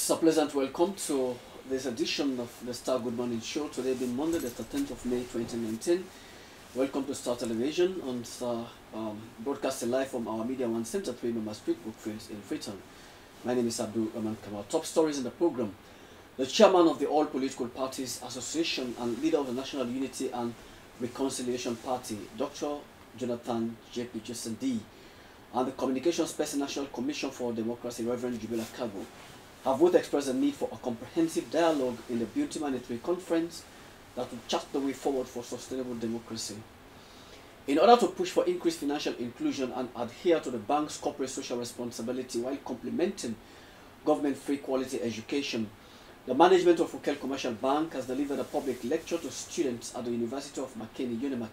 It's a pleasant welcome to this edition of the Star Good Morning Show. Today being Monday, the 13th of May 2019. Welcome to Star Television on Star, broadcasting live from our Media One Center, 3 Member Street, Brookfield in Freetown. My name is Abdul Rahman Kamal. Top stories in the program. The chairman of the All Political Parties Association and leader of the National Unity and Reconciliation Party, Dr. Jonathan J.P. D, and the Communications Person National Commission for Democracy, Reverend Jubilee Akagbo, have both expressed a need for a comprehensive dialogue in the Beauty Monetary Conference that will chart the way forward for sustainable democracy. In order to push for increased financial inclusion and adhere to the bank's corporate social responsibility while complementing government-free quality education, the management of Ukel Commercial Bank has delivered a public lecture to students at the University of Makeni, UNIMAC,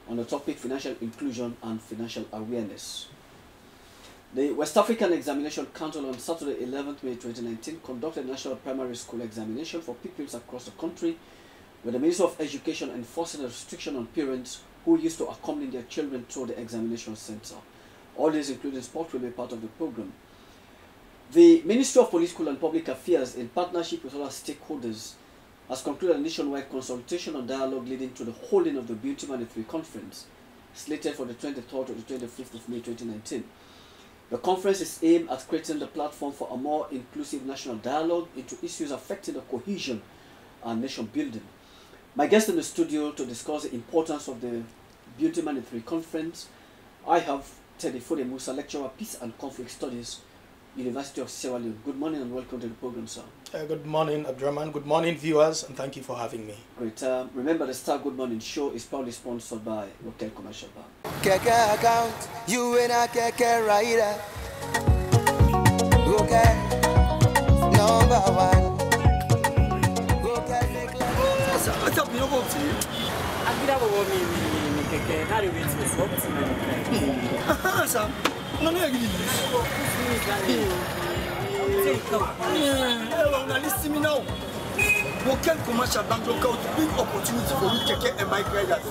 on the topic financial inclusion and financial awareness. The West African Examination Council on Saturday, 11th May 2019, conducted a national primary school examination for pupils across the country, with the Minister of Education enforcing a restriction on parents who used to accompany their children to the examination center. All these, including sport, will be part of the program. The Ministry of Political and Public Affairs, in partnership with other stakeholders, has concluded a nationwide consultation and dialogue leading to the holding of the Beauty Monetary Conference, slated for the 23rd to the 25th of May 2019. The conference is aimed at creating the platform for a more inclusive national dialogue into issues affecting the cohesion and nation building. My guest in the studio to discuss the importance of the Beauty Monetary Conference, I have Teddy Fode Musa, lecturer Peace and Conflict Studies, University of Sierra Leone. Good morning and welcome to the program, sir. Good morning, Abdurrahman. Good morning, viewers, and thank you for having me. Great. Remember, the Star Good Morning Show is proudly sponsored by Ukel Commercial Bank. Keke account, you in a keke rider. Ukel, number one. Ukel make life. What's up, you know what? I think that will be keke. How do we do this? Sam, no, no, listen to me now. Ukel Commercial Bank look out big opportunity for you keke and bike riders.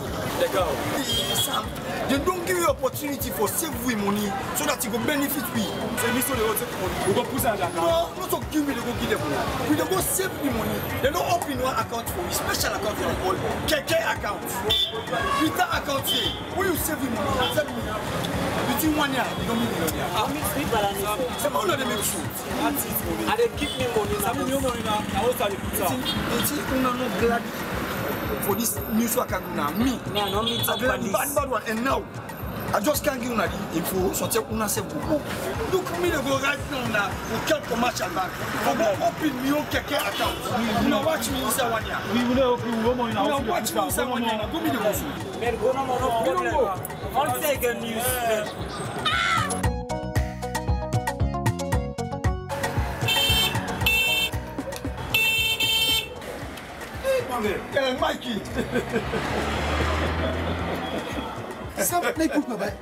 Sam, they don't give you opportunity for save we money so that you go benefit we. Say me so they will take money. We go put that account. No, not to give me, they go give them money. We don't go save the money. They don't open one account for you, special account for all keke account. With that account here, when you save the money, tell me between 1 year, you don't make millionaire. I make sweet balance. Some of them make sure. That's it. And they keep me money. Some of you money now. I also have the pizza. It's not glad for this news work now. Me. Yeah, no me. Bad one. And now, I just can't give you the info. So tell una say look me they go right now. Ukel Commercial Bank. For go open me own keke account. You know watch me inside 1 year. We will not open one more now. You know watch me inside 1 year. Go me the go. Man, go no more problem. I'll take a news. Hey, Mikey. Sam, they put me back.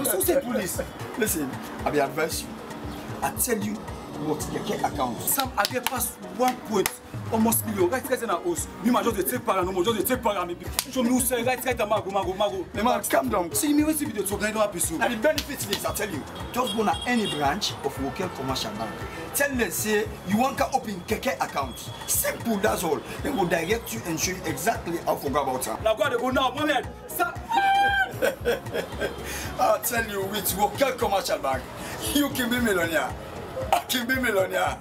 So say police. Listen, I will advise you. I tell you what keke account. Sam, I get past 1 point. Almost million. Right in our house. Me, my just take para, no more just take para. Me, show me who say right, mago. Man, calm down. See me, what's the video talk? I don't have to. And the benefits is, I tell you, just go to any branch of Ukel Commercial Bank. Tell them say you want to open keke account. Simple, that's all. They will direct you and show you exactly how to go about it. Now go to go now, Mohamed. I tell you, with Ukel Commercial Bank, you can be millionaire. I can be millionaire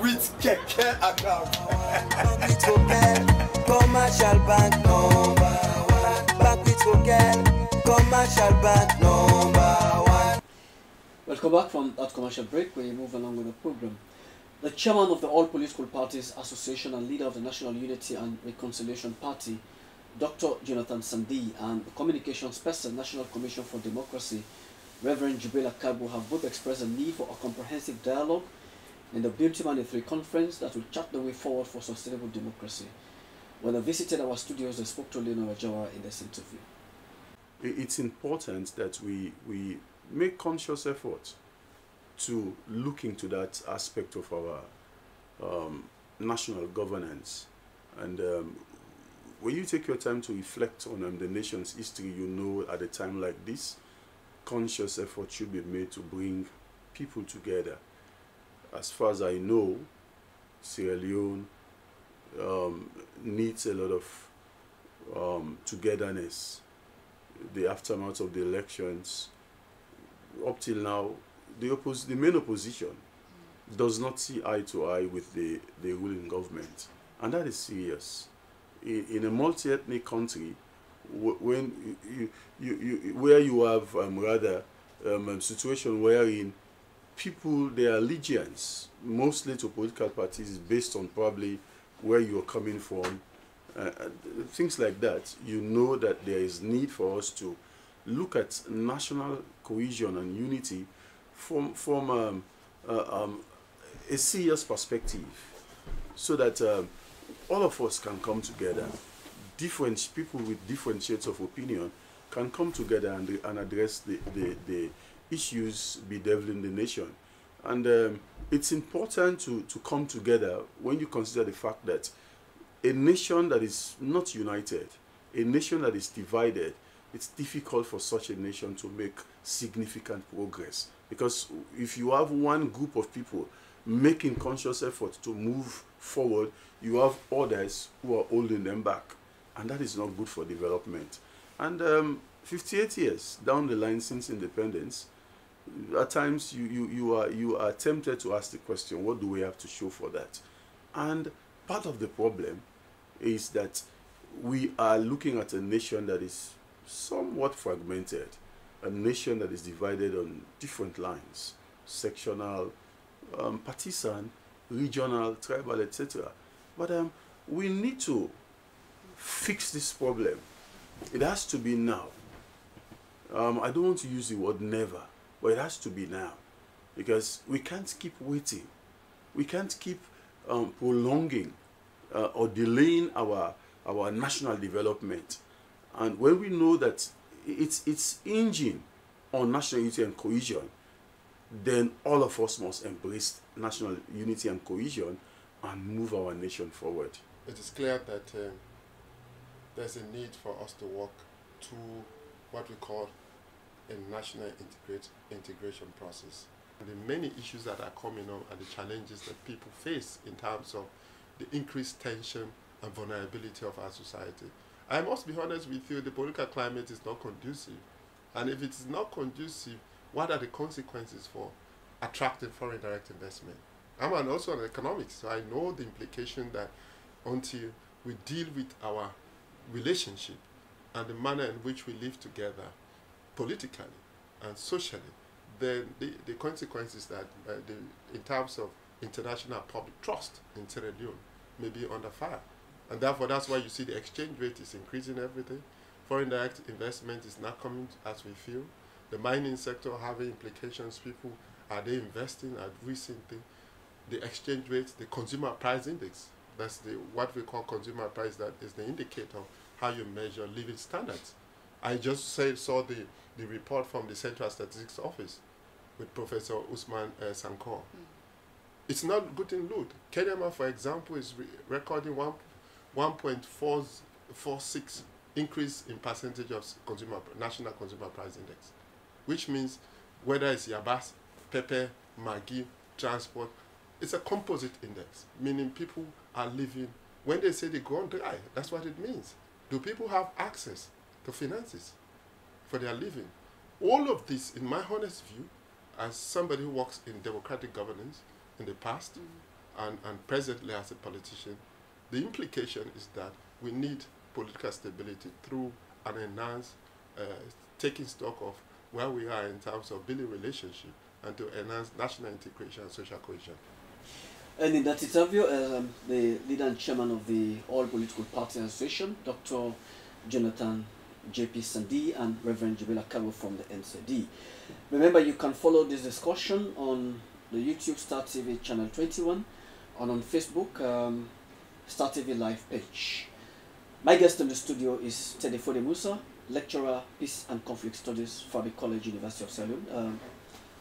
with keke account. Commercial Bank number one. Bank with Ukel Commercial Bank number one. Welcome back from that commercial break. We move along with the program. The chairman of the All Political Parties Association and leader of the National Unity and Reconciliation Party, Dr. Jonathan Sandi, and the Communications Person National Commission for Democracy, Reverend Jubilee Akagbo, have both expressed a need for a comprehensive dialogue in the Beauty Monetary Conference that will chart the way forward for sustainable democracy. When they visited our studios, they spoke to Leonor Ajawara in this interview. It's important that we make conscious effort to look into that aspect of our national governance. And when you take your time to reflect on the nation's history, you know at a time like this, conscious effort should be made to bring people together. as far as I know, Sierra Leone needs a lot of togetherness. The aftermath of the elections, up till now, the main opposition does not see eye to eye with the ruling government, and that is serious. In a multi-ethnic country, when where you have rather a situation wherein people, their allegiance mostly to political parties is based on probably where you're coming from, things like that, you know that there is need for us to look at national cohesion and unity from a serious perspective, so that all of us can come together. Different people with different shades of opinion can come together and address the issues bedeviling the nation. And it's important to come together when you consider the fact that a nation that is not united, a nation that is divided, it's difficult for such a nation to make significant progress. Because if you have one group of people making conscious effort to move forward, you have others who are holding them back. And that is not good for development. And 58 years down the line since independence, at times you are tempted to ask the question, what do we have to show for that? And part of the problem is that we are looking at a nation that is somewhat fragmented, a nation that is divided on different lines, sectional, partisan, regional, tribal, etc. But we need to fix this problem. It has to be now. I don't want to use the word never, but it has to be now, because we can't keep waiting. We can't keep prolonging or delaying our national development. And when we know that it's hinging on national unity and cohesion, then all of us must embrace national unity and cohesion and move our nation forward. It is clear that there's a need for us to work to what we call a national integration process. And the many issues that are coming up and the challenges that people face in terms of the increased tension and vulnerability of our society. I must be honest with you, the political climate is not conducive. And if it is not conducive, what are the consequences for attracting foreign direct investment? I'm also an economics, so I know the implication that until we deal with our relationship and the manner in which we live together politically and socially, then the consequences that in terms of international public trust in Sierra Leone may be under fire. And therefore, that's why you see the exchange rate is increasing every day. Foreign direct investment is not coming as we feel. The mining sector having implications. People, are they investing? Are we seeing things? The exchange rate, the consumer price index, that's what we call consumer price, that is the indicator of how you measure living standards. I just saw the report from the Central Statistics Office with Professor Usman Sankor. It's not good in loot. Kenya, for example, is recording 1.446 increase in percentage of national consumer price index, which means whether it's yabas, pepper, maggi, transport, it's a composite index, meaning people are living, when they say they go on dry, that's what it means. Do people have access to finances for their living? All of this, in my honest view, as somebody who works in democratic governance in the past and presently as a politician, the implication is that we need political stability through an enhanced taking stock of where we are in terms of building relationship and to enhance national integration and social cohesion. And in that interview, the leader and chairman of the All Political Party Association, Dr. Jonathan J.P. Sandi and Reverend Jibela Kabo from the NCD. Remember, you can follow this discussion on the YouTube Star TV channel 21 and on Facebook, Star TV live page. My guest in the studio is Tedefode Musa, lecturer, Peace and Conflict Studies, Fabi College, University of Sierra Leone.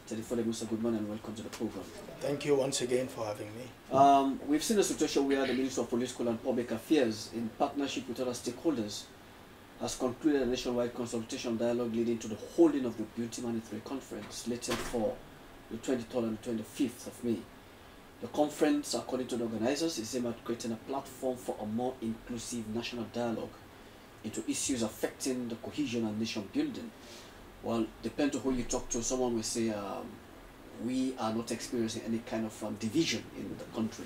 Tedefode Musa, good morning and welcome to the program. Thank you once again for having me. We've seen a situation where the Ministry of Political and Public Affairs, in partnership with other stakeholders, has concluded a nationwide consultation dialogue leading to the holding of the Beauty Monetary Conference slated for the 23rd and 25th of May. The conference, according to the organizers, is aimed at creating a platform for a more inclusive national dialogue into issues affecting the cohesion and nation building. Well, depending on who you talk to, someone will say we are not experiencing any kind of division in the country.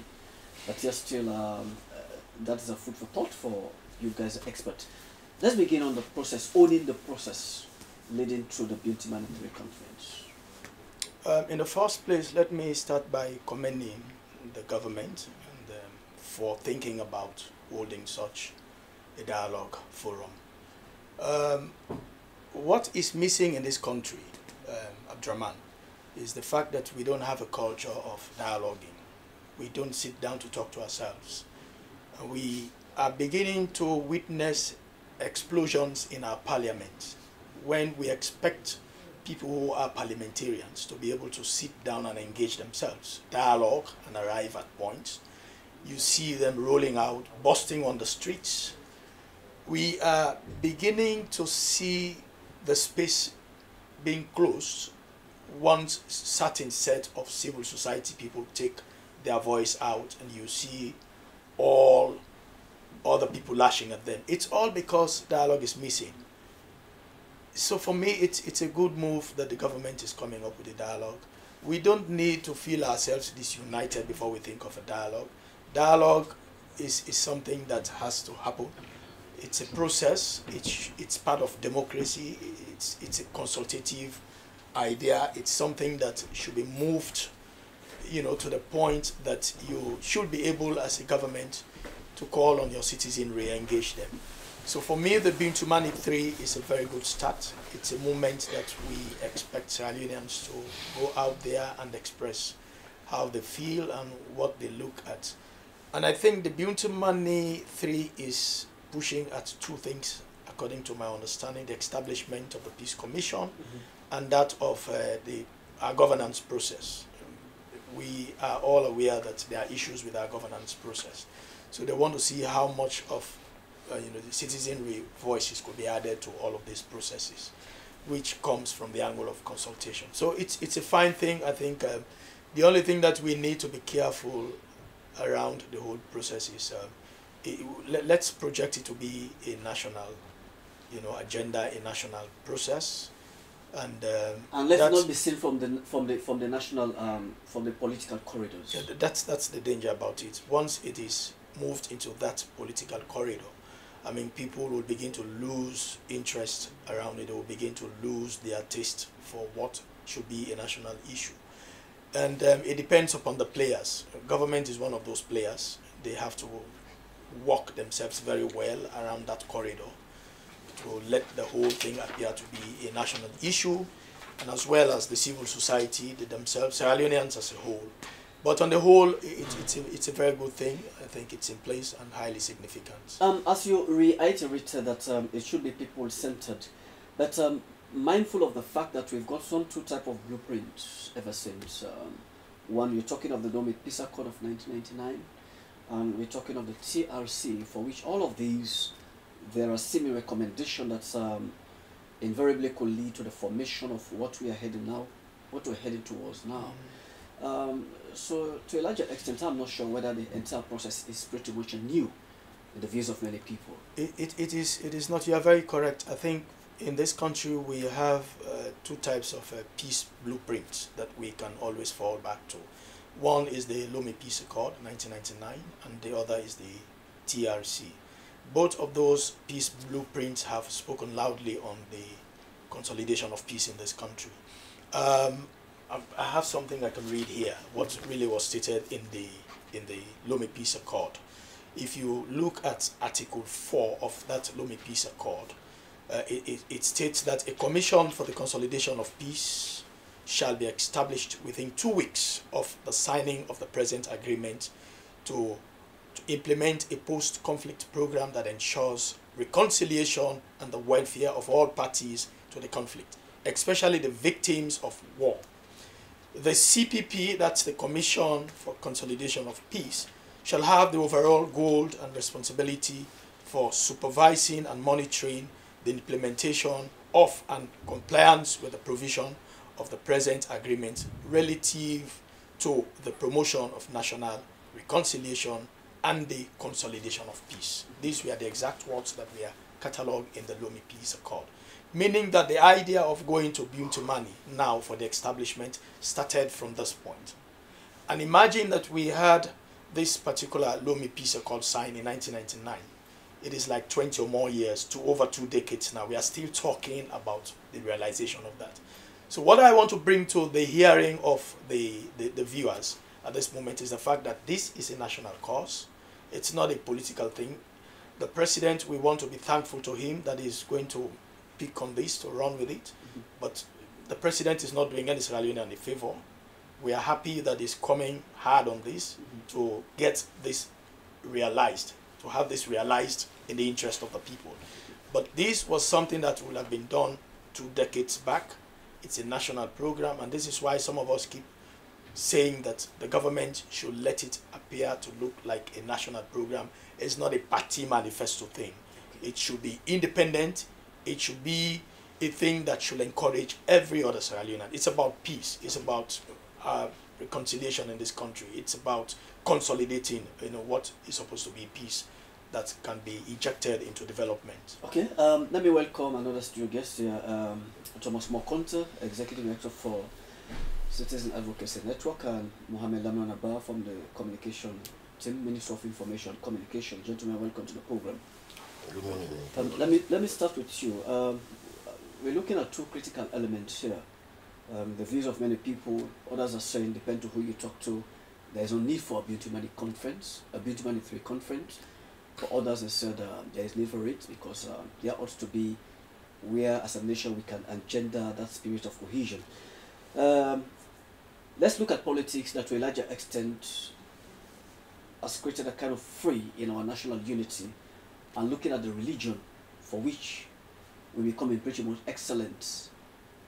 But yes, still, that is a food for thought for you guys, experts. Let's begin on the process, owning the process leading to the Bintimani III conference. In the first place, let me start by commending the government and, for thinking about holding such a dialogue forum. What is missing in this country, Abdraman, is the fact that we don't have a culture of dialoguing. We don't sit down to talk to ourselves. We are beginning to witness explosions in our parliament when we expect people who are parliamentarians to be able to sit down and engage themselves, dialogue and arrive at points. You see them rolling out, busting on the streets. We are beginning to see the space being closed once certain set of civil society people take their voice out and you see all other people lashing at them. It's all because dialogue is missing. So for me, it's a good move that the government is coming up with a dialogue. We don't need to feel ourselves disunited before we think of a dialogue. Dialogue is something that has to happen. It's a process. It's part of democracy. It's a consultative idea. It's something that should be moved, you know, to the point that you should be able as a government to call on your citizenry and engage them. So for me, the Bintimani III is a very good start. It's a moment that we expect Sierra Leoneans to go out there and express how they feel and what they look at. And I think the Bintimani III is pushing at two things, according to my understanding: the establishment of the Peace Commission and that of our governance process. We are all aware that there are issues with our governance process. So they want to see how much of the citizenry voices could be added to all of these processes, which comes from the angle of consultation. So it's a fine thing. I think the only thing that we need to be careful around the whole process is let's project it to be a national, agenda, a national process, and let's not be seen from the national from the political corridors. Yeah, that's the danger about it. Once it is moved into that political corridor, I mean, people will begin to lose interest around it. They will begin to lose their taste for what should be a national issue. And it depends upon the players. Government is one of those players. They have to walk themselves very well around that corridor to let the whole thing appear to be a national issue, and as well as the civil society, themselves, Sierra Leoneans as a whole. But on the whole, it's a very good thing. I think it's in place and highly significant. As you reiterated that it should be people-centered, but mindful of the fact that we've got two type of blueprints ever since. One, you're talking of the Lomé Peace Accord of 1999, and we're talking of the TRC, for which all of these, there are similar recommendations that invariably could lead to the formation of what we are heading now, what we're heading towards now. So to a larger extent, I'm not sure whether the entire process is pretty much new in the views of many people. It is not. You are very correct. I think in this country we have two types of peace blueprints that we can always fall back to. One is the Lomé Peace Accord, 1999, and the other is the TRC. Both of those peace blueprints have spoken loudly on the consolidation of peace in this country. I have something I can read here, what really was stated in the Lomé Peace Accord. If you look at Article 4 of that Lomé Peace Accord, it states that a commission for the consolidation of peace shall be established within 2 weeks of the signing of the present agreement to implement a post-conflict program that ensures reconciliation and the welfare of all parties to the conflict, especially the victims of war. The CPP, that's the Commission for Consolidation of Peace, shall have the overall goal and responsibility for supervising and monitoring the implementation of and compliance with the provision of the present agreement relative to the promotion of national reconciliation and the consolidation of peace. These were the exact words that were catalogued in the Lomé Peace Accord, meaning that the idea of going to Buntumani now for the establishment started from this point. And imagine that we had this particular Lomé Peace Accord signed in 1999. It is like 20 or more years to over 2 decades now. We are still talking about the realization of that. So what I want to bring to the hearing of the viewers at this moment is the fact that this is a national cause. It's not a political thing. The president, we want to be thankful to him that he's going to pick on this, to run with it. But the president is not doing any Sierra Leonean a favor. We are happy that he's coming hard on this to get this realized, to have this realized in the interest of the people. But this was something that would have been done 2 decades back. It's a national program, and this is why some of us keep saying that the government should let it appear to look like a national program. It's not a party manifesto thing. It should be independent. It should be a thing that should encourage every other Sierra Leonean. It's about peace. It's about reconciliation in this country. It's about consolidating, what is supposed to be peace that can be injected into development. Okay, let me welcome another studio guest here, Thomas Mokonta, Executive Director for Citizen Advocacy Network, and Mohamed Lamran Abba from the Communication Team, Ministry of Information and Communication. Gentlemen, welcome to the program. Good morning. Let me start with you. We're looking at 2 critical elements here. The views of many people, others are saying, depend to who you talk to, there is no need for a Buntumani conference, a Buntumani 3 conference. For others, they said there is need for it because there ought to be where, as a nation, we can engender that spirit of cohesion. Let's look at politics that, to a larger extent, has created a kind of free in our national unity, and looking at the religion for which we become pretty much excellent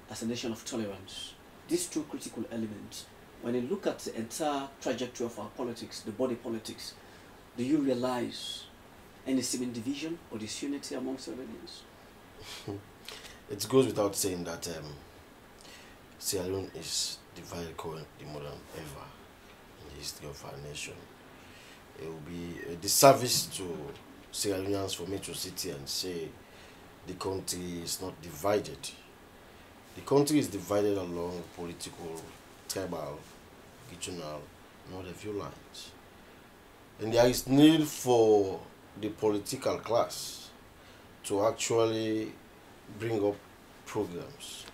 as a nation of tolerance. These 2 critical elements, when you look at the entire trajectory of our politics, the body politics, do you realize any seeming division or disunity among Sierra Leoneans? It goes without saying that Sierra Leone is divided currently more than ever in the history of our nation. It will be a disservice to Sierra Leoneans for me to sit here and say the country is not divided. The country is divided along political, tribal, regional, and other view lines. And there is need for the political class to actually bring up programs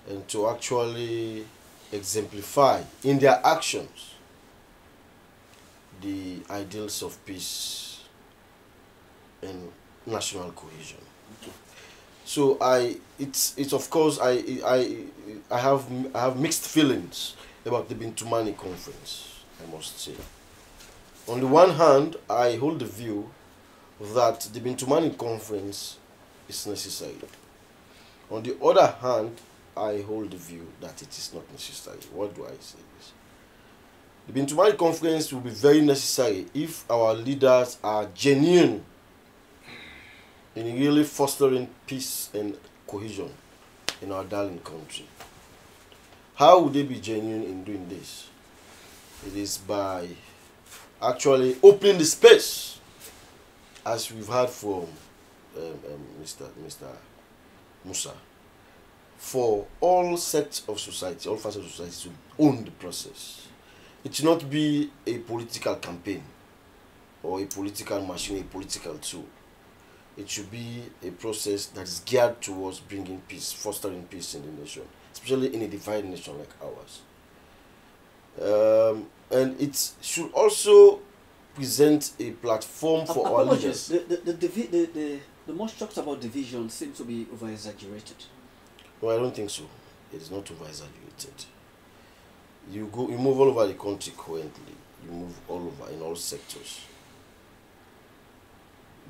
and to actually exemplify in their actions the ideals of peace and national cohesion. Okay. So it's of course I have mixed feelings about the Buntumani conference, I must say. On the one hand, I hold the view that the Buntumani conference is necessary. On the other hand, I hold the view that it is not necessary. What do I say this? The Buntumani conference will be very necessary if our leaders are genuine in really fostering peace and cohesion in our darling country. How would they be genuine in doing this? It is by actually opening the space, as we've heard from Mr. Musa, for all sects of society, all facets of society to own the process. It should not be a political campaign or a political machine, a political tool. It should be a process that is geared towards bringing peace, fostering peace in the nation, especially in a divided nation like ours. And it should also present a platform for our leaders. The most talks about division seem to be over-exaggerated. No, I don't think so. It is not over-exaggerated. You move all over the country currently. You move all over in all sectors.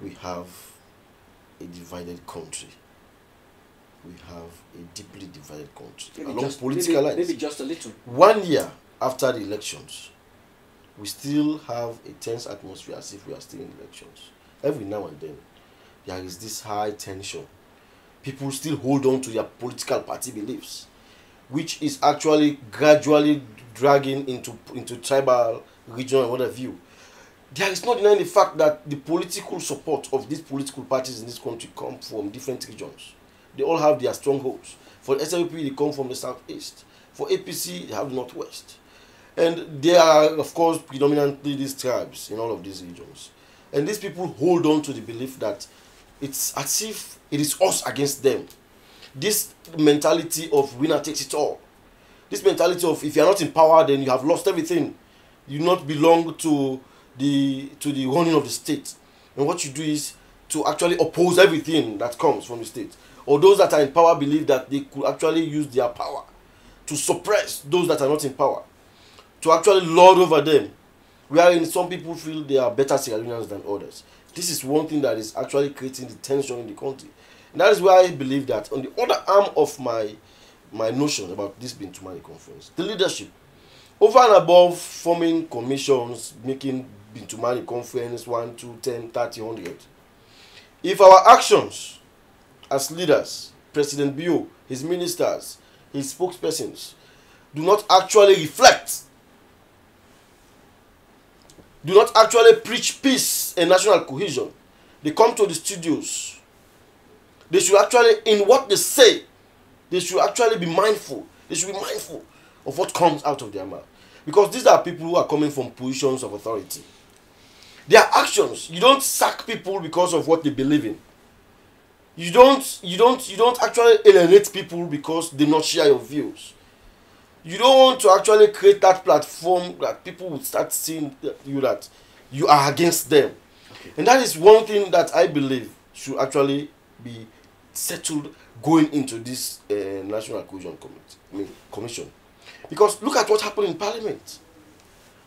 We have a divided country. We have a deeply divided country Maybe along just, political lines. Maybe just a little. 1 year after the elections, we still have a tense atmosphere as if we are still in elections. Every now and then, there is this high tension. People still hold on to their political party beliefs, which is actually gradually dragging into tribal, regional, and what have you. There is not denying the fact that the political support of these political parties in this country come from different regions. They all have their strongholds. For SLP, they come from the southeast. For APC, they have the northwest. And there are, of course, predominantly these tribes in all of these regions. And these people hold on to the belief that it's as if it is us against them. This mentality of winner takes it all. This mentality of if you are not in power, then you have lost everything. You not belong to the running of the state. And what you do is to actually oppose everything that comes from the state. Or those that are in power believe that they could actually use their power to suppress those that are not in power, to actually lord over them, wherein some people feel they are better Sierra Leoneans than others. This is one thing that is actually creating the tension in the country. And that is why I believe that on the other arm of my notion about this Bintumani conference, the leadership, over and above forming commissions, making Bintumani conference 1, 2, 10, 30, 100, if our actions as leaders, President Bio, his ministers, his spokespersons, do not actually reflect, do not actually preach peace and national cohesion, they come to the studios, they should actually, in what they say, they should actually be mindful. They should be mindful of what comes out of their mouth. Because these are people who are coming from positions of authority. Their actions, you don't sack people because of what they believe in. You don't actually alienate people because they not share your views. You don't want to actually create that platform that people would start seeing that you are against them. Okay. And that is one thing that I believe should actually be settled going into this National Cohesion Commission. Because look at what happened in Parliament.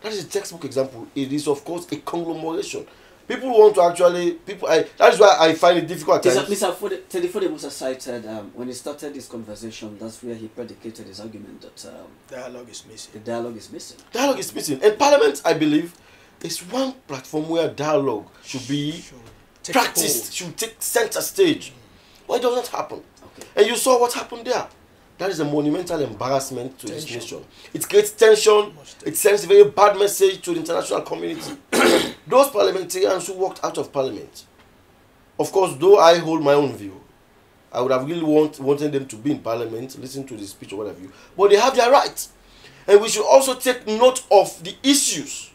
That is a textbook example. It is, of course, a conglomeration. People want to actually... that is why I find it difficult at times. Mr. Teddy Musa cited, when he started this conversation, that's where he predicated his argument that... dialogue is missing. The dialogue is missing. Dialogue is missing. And Parliament, I believe, is one platform where dialogue should be practiced, should take center stage. Why doesn't happen? Okay. And you saw what happened there. That is a monumental embarrassment to this nation. It creates tension. It sends a very bad message to the international community. Those parliamentarians who walked out of Parliament, of course, though I hold my own view, I would have really wanted them to be in Parliament, listen to the speech or what have you. But they have their rights. And we should also take note of the issues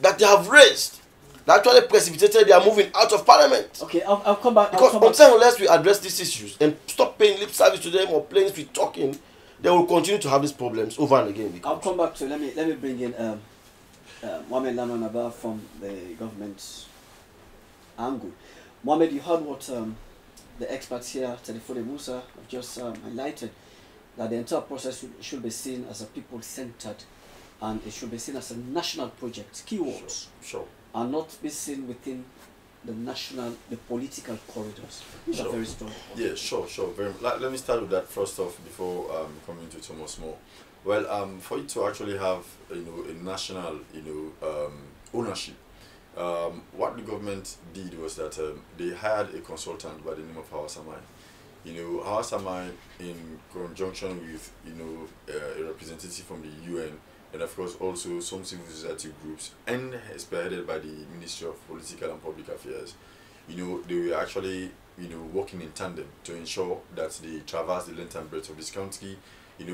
that they have raised that actually precipitated their moving out of Parliament. Okay, I'll come back. Because unless we address these issues and stop paying lip service to them or playing with talking, they will continue to have these problems over and again. I'll come back to let me bring in Mohamed Lamron from the government's angle. Mohamed, you heard what the experts here, Teddy Musa, have just highlighted, that the entire process should be seen as a people-centered, and it should be seen as a national project. Keywords. Sure. Are not be seen within the political corridors. These are very strong. Yeah, sure. Let me start with that first off before coming to Thomas more. Well, for it to actually have a national ownership, what the government did was that they hired a consultant by the name of Hawa Samai. Hawa Samai, in conjunction with a representative from the UN, and of course also some civil society groups, and spearheaded by the Ministry of Political and Public Affairs, they were actually working in tandem to ensure that they traverse the length and breadth of this country,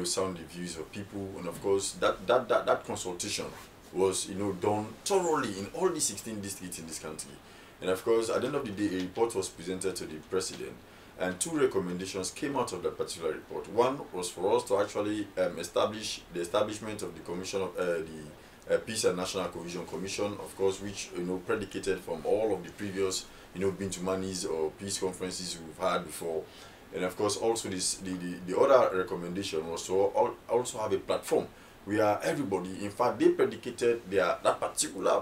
sound the views of people, and of course that consultation was done thoroughly in all the 16 districts in this country. And of course, at the end of the day, a report was presented to the president, and 2 recommendations came out of that particular report. One was for us to actually establish the establishment of the Commission of the Peace and National Cohesion Commission, of course, which predicated from all of the previous Bintumanis or peace conferences we've had before. And of course, also the other recommendation was to also have a platform where everybody, in fact, they predicated that particular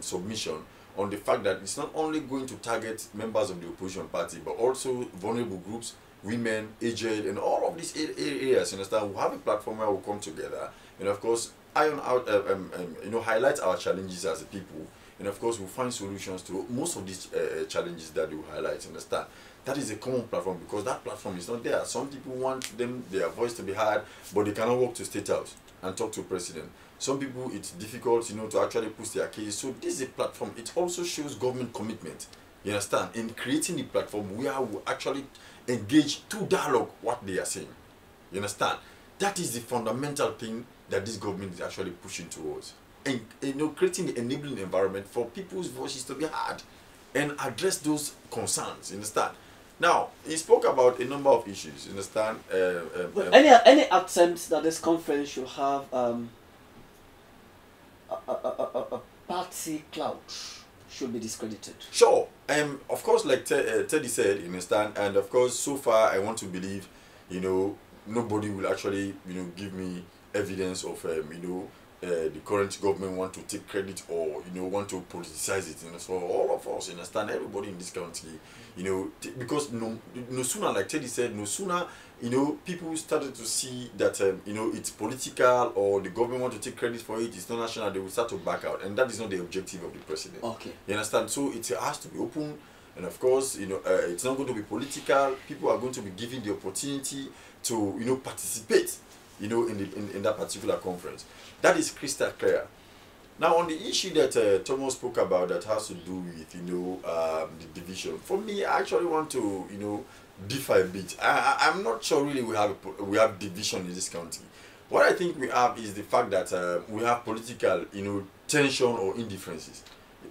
submission on the fact that it's not only going to target members of the opposition party, but also vulnerable groups, women, aged, and all of these areas. You understand? We'll have a platform where we'll come together, and of course, iron out, highlight our challenges as a people, and of course we'll find solutions to most of these challenges that you highlight. Understand? That is a common platform, because that platform is not there. Some people want their voice to be heard, but they cannot walk to State House and talk to president. Some people, it's difficult, you know, to actually push their case. So this is a platform. It also shows government commitment, you understand, in creating the platform where we actually engage to dialogue what they are saying. You understand? That is the fundamental thing that this government is actually pushing towards. And, you know, creating the enabling environment for people's voices to be heard and address those concerns. You understand? Now, he spoke about a number of issues. You understand? Any attempt that this conference should have a party clout should be discredited. Sure. Of course, like Teddy said, you understand, and of course, so far, I want to believe, you know, nobody will actually, you know, give me evidence of, you know, the current government want to take credit or, you know, want to politicize it. You know, so all of us, understand, everybody in this country, you know, because no sooner, like Teddy said, no sooner, you know, people started to see that, you know, it's political or the government want to take credit for it, it's not national, they will start to back out. And that is not the objective of the president. Okay. You understand? So it has to be open. And of course, you know, it's not going to be political. People are going to be given the opportunity to, you know, participate, you know, in that particular conference. That is crystal clear. Now, on the issue that Thomas spoke about that has to do with, you know, the division, for me, I actually want to, you know, differ a bit. I'm not sure really we have division in this country. What I think we have is the fact that we have political, you know, tension or indifferences.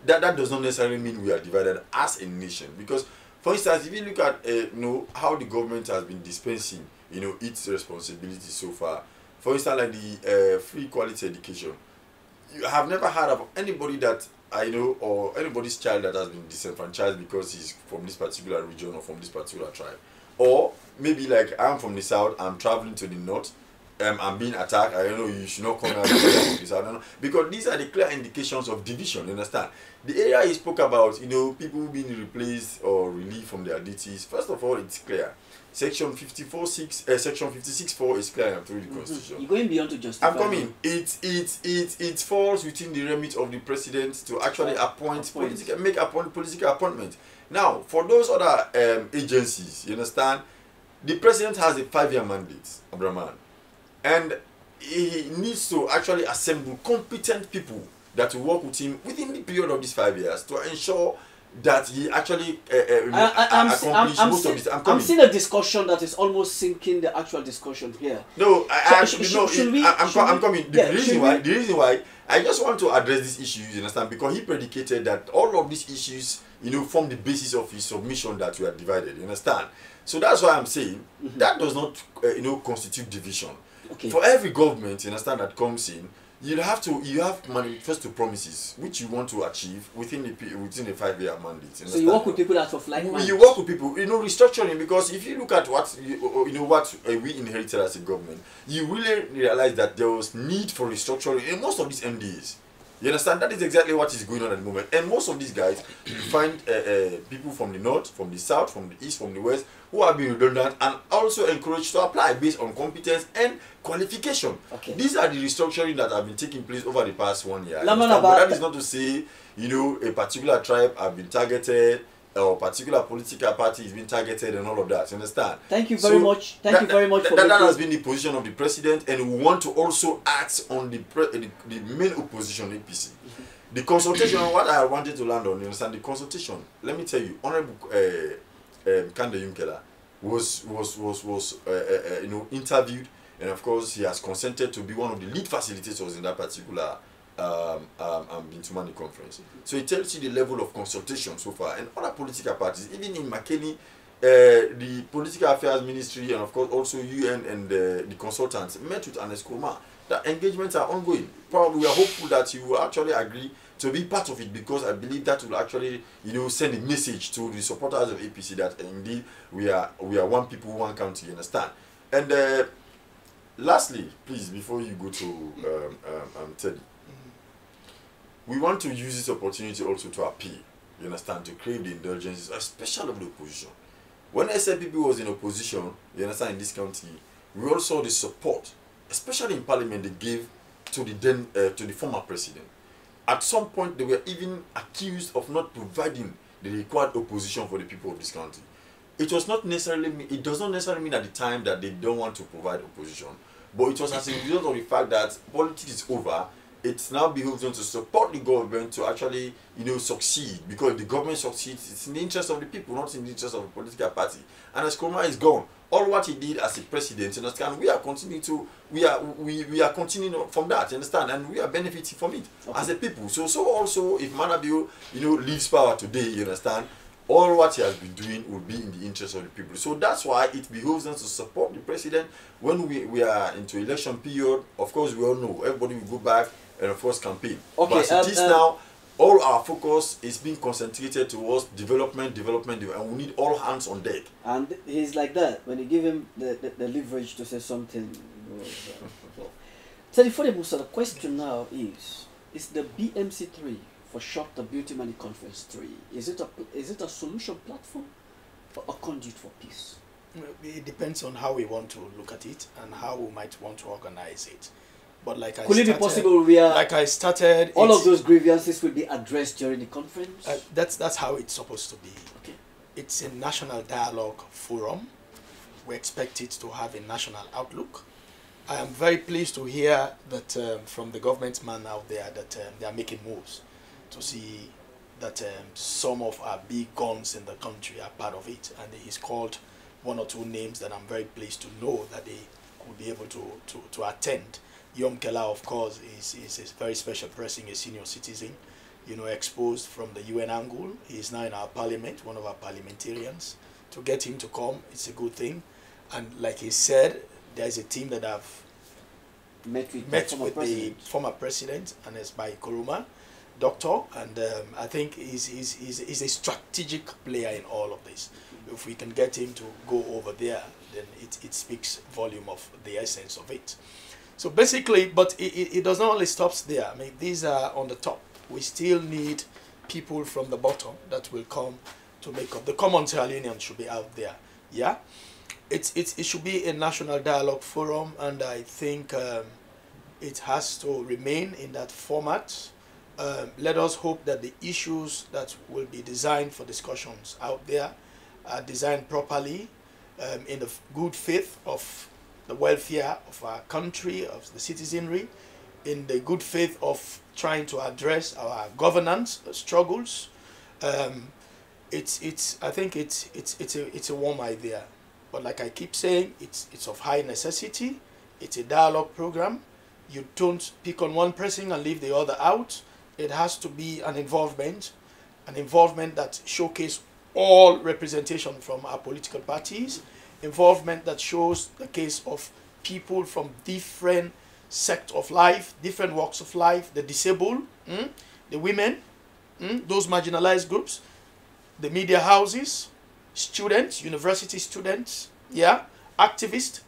That does not necessarily mean we are divided as a nation. Because, for instance, if you look at, you know, how the government has been dispensing, you know, its responsibilities so far. For instance, like the free quality education. You have never heard of anybody that I know or anybody's child that has been disenfranchised because he's from this particular region or from this particular tribe. Or maybe like I'm from the south, I'm traveling to the north, I'm being attacked, I don't know, you should not come out of this, I don't know. Because these are the clear indications of division, you understand? The area he spoke about, you know, people being replaced or relieved from their duties, first of all, it's clear. Section 54.6, Section 56.4 is clear through the Constitution. You're going beyond to justify. I'm coming. It falls within the remit of the president to actually make political appointment. Now, for those other agencies, you understand, the president has a 5-year mandate, Abdurrahman, and he needs to actually assemble competent people that will work with him within the period of these 5 years to ensure that he actually accomplished most of this. I'm seeing a discussion that is almost sinking the actual discussion here. No, I'm coming. The reason why I just want to address these issues, you understand, because he predicated that all of these issues, you know, form the basis of his submission that we are divided. You understand? So that's why I'm saying that does not, you know, constitute division. Okay. For every government, you understand, that comes in, you have manifesto promises which you want to achieve within a 5-year mandate. So you work with people that of like mind. You work with people, you know, restructuring, because if you look at what we inherited as a government, you really realize that there was need for restructuring in most of these MDAs. You understand? That is exactly what is going on at the moment. And most of these guys, you find people from the north, from the south, from the east, from the west, who are being redundant and also encouraged to apply based on competence and qualification. Okay. These are the restructuring that have been taking place over the past 1 year. But that is not to say, you know, a particular tribe have been targeted or a particular political party is being targeted and all of that. You understand? Thank you very much. Thank you very much for that has been the position of the president, and we want to also act on the main opposition, APC. The consultation, what I wanted to land on, you understand, the consultation, let me tell you, Honorable Kande Yunkela was you know, interviewed, and of course he has consented to be one of the lead facilitators in that particular Bintumani conference. So it tells you the level of consultation so far, and other political parties, even in Makeni, the political affairs ministry, and of course also UN and the consultants met with Ernest Koroma. The engagements are ongoing. Probably we are hopeful that you will actually agree to be part of it, because I believe that will actually, you know, send a message to the supporters of APC that indeed we are one people, one country. You understand? And lastly, please, before you go to Teddy, we want to use this opportunity also to appeal, you understand, to crave the indulgences, especially of the opposition. When SLPP was in opposition, you understand, in this country, we all saw the support, especially in Parliament, they gave to the former president. At some point, they were even accused of not providing the required opposition for the people of this country. It was not necessarily, it does not necessarily mean at the time that they don't want to provide opposition, but it was as a result of the fact that politics is over. It's now behooves them to support the government to actually, succeed, because if the government succeeds, it's in the interest of the people, not in the interest of a political party. And as Nkrumah is gone, all what he did as a president, you understand, we are continuing from that, you understand, and we are benefiting from it as a people. So also, if Manabio, leaves power today, you understand, all what he has been doing will be in the interest of the people. So that's why it behooves us to support the president when we are into election period. Of course, we all know everybody will go back and of course campaign. Okay, but as it is now, all our focus is being concentrated towards development, and we need all hands on deck. And he's like that when you give him the leverage to say something. 34 Musa, the question now is the BMC3, for short, the Beauty Money Conference 3, is it a solution platform or a conduit for peace? It depends on how we want to look at it and how we might want to organize it. But like could it be possible where all of those grievances will be addressed during the conference? That's how it's supposed to be. Okay. It's a national dialogue forum. We expect it to have a national outlook. I am very pleased to hear that from the government man out there that they are making moves to see that some of our big guns in the country are part of it, and he's called one or two names that I'm very pleased to know that they will be able to attend. Yom Kela, of course, is a very special person, a senior citizen, exposed from the UN angle. He is now in our parliament, one of our parliamentarians. To get him to come, it's a good thing. And like he said, there's a team that have met with the former president, and it's by Nkrumah, doctor, and I think he's a strategic player in all of this. If we can get him to go over there, then it speaks volume of the essence of it. So basically, but it does not only stop there. I mean, these are on the top. We still need people from the bottom that will come to make up. The common Sierra Leonean should be out there. Yeah, it should be a national dialogue forum, and I think it has to remain in that format. Let us hope that the issues that will be designed for discussions out there are designed properly in the good faith of the welfare of our country, of the citizenry, in the good faith of trying to address our governance struggles. I think it's a warm idea, but like I keep saying, it's of high necessity. It's a dialogue program. You don't pick on one person and leave the other out. It has to be an involvement that showcases all representation from our political parties, involvement that shows the case of people from different sectors of life, different walks of life, the disabled, the women, those marginalized groups, the media houses, students, university students, activists,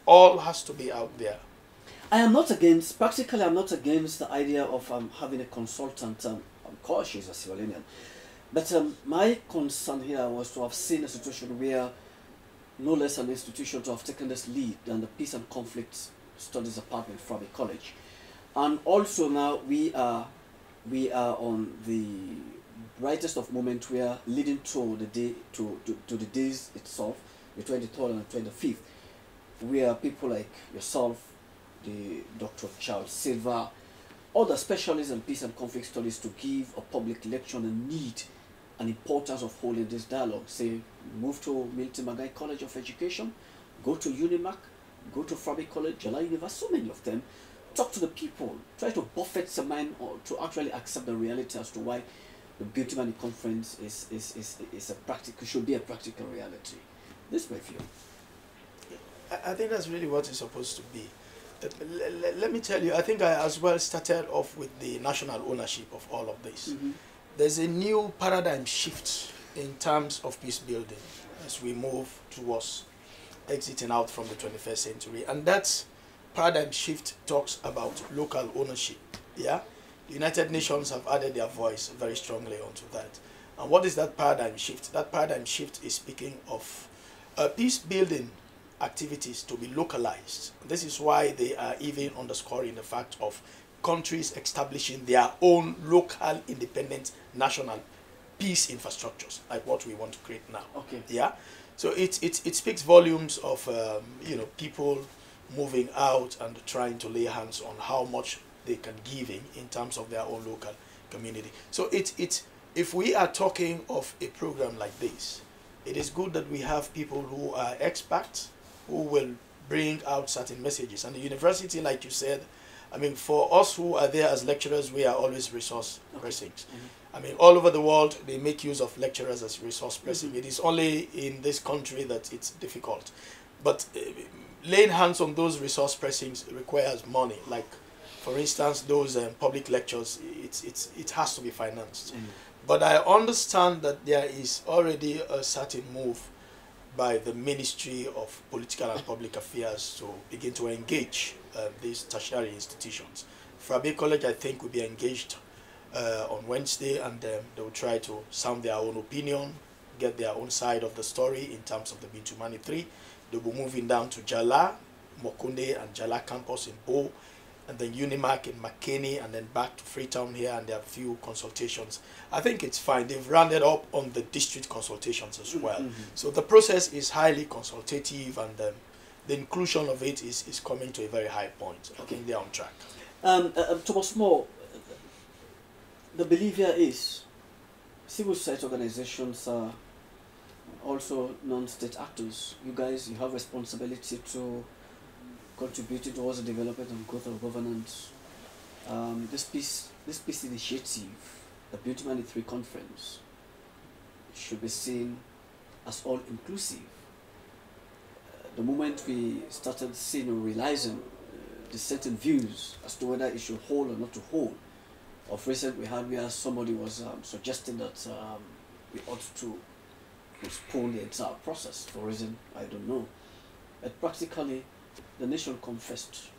all has to be out there. I am not against, practically I'm not against the idea of having a consultant. I'm cautious as Sierra Leonean. But my concern here was to have seen a situation where no less an institution to have taken this lead than the Peace and Conflict Studies Department from a college. And also now we are on the brightest of moments. We are leading to the day to the days itself, the 23rd and the 25th, where people like yourself, the Dr. Charles Silva, other specialists in peace and conflict studies to give a public lecture on the need and importance of holding this dialogue. Say, move to Milton Magai College of Education, go to UNIMAC, go to Fabi College, Jala University, so many of them. Talk to the people, try to buffet the mind or to actually accept the reality as to why the Beauty Money Conference is a practical, should be a practical reality. This is my view. I think that's really what it's supposed to be. Let me tell you, I think I as well started off with the national ownership of all of this. There's a new paradigm shift in terms of peace building as we move towards exiting out from the 21st century. And that paradigm shift talks about local ownership. Yeah, the United Nations have added their voice very strongly onto that. And what is that paradigm shift? That paradigm shift is speaking of peace building activities to be localized. This is why they are even underscoring the fact of countries establishing their own local, independent, national peace infrastructures, like what we want to create now. Okay. Yeah. So it speaks volumes of people moving out and trying to lay hands on how much they can give in terms of their own local community. So if we are talking of a program like this, it is good that we have people who are experts who will bring out certain messages. And the university, like you said, I mean, for us who are there as lecturers, we are always resource persons. I mean, all over the world, they make use of lecturers as resource person. It is only in this country that it's difficult. But laying hands on those resource persons requires money. Like, for instance, those public lectures, it has to be financed. But I understand that there is already a certain move by the Ministry of Political and Public Affairs to begin to engage these tertiary institutions. Frabe College, I think, will be engaged on Wednesday, and they will try to sound their own opinion, get their own side of the story in terms of the Bintumani 3. They'll be moving down to Jala, Mokunde and Jala campus in Bo, and then Unimark in McKinney, and then back to Freetown here, and there are a few consultations. I think it's fine. They've rounded up on the district consultations as well. So the process is highly consultative, and the inclusion of it is coming to a very high point. I think they're on track. Thomas Moore, the belief here is civil society organizations are also non-state actors. You guys, you have responsibility to contribute towards the development and growth of governance. This peace initiative, the Bintumani 3 conference, should be seen as all-inclusive. The moment we started seeing or realizing dissenting views as to whether it should hold or not to hold, of recent we had where somebody was suggesting that we ought to postpone the entire process for a reason I don't know. But practically, the nation confessed.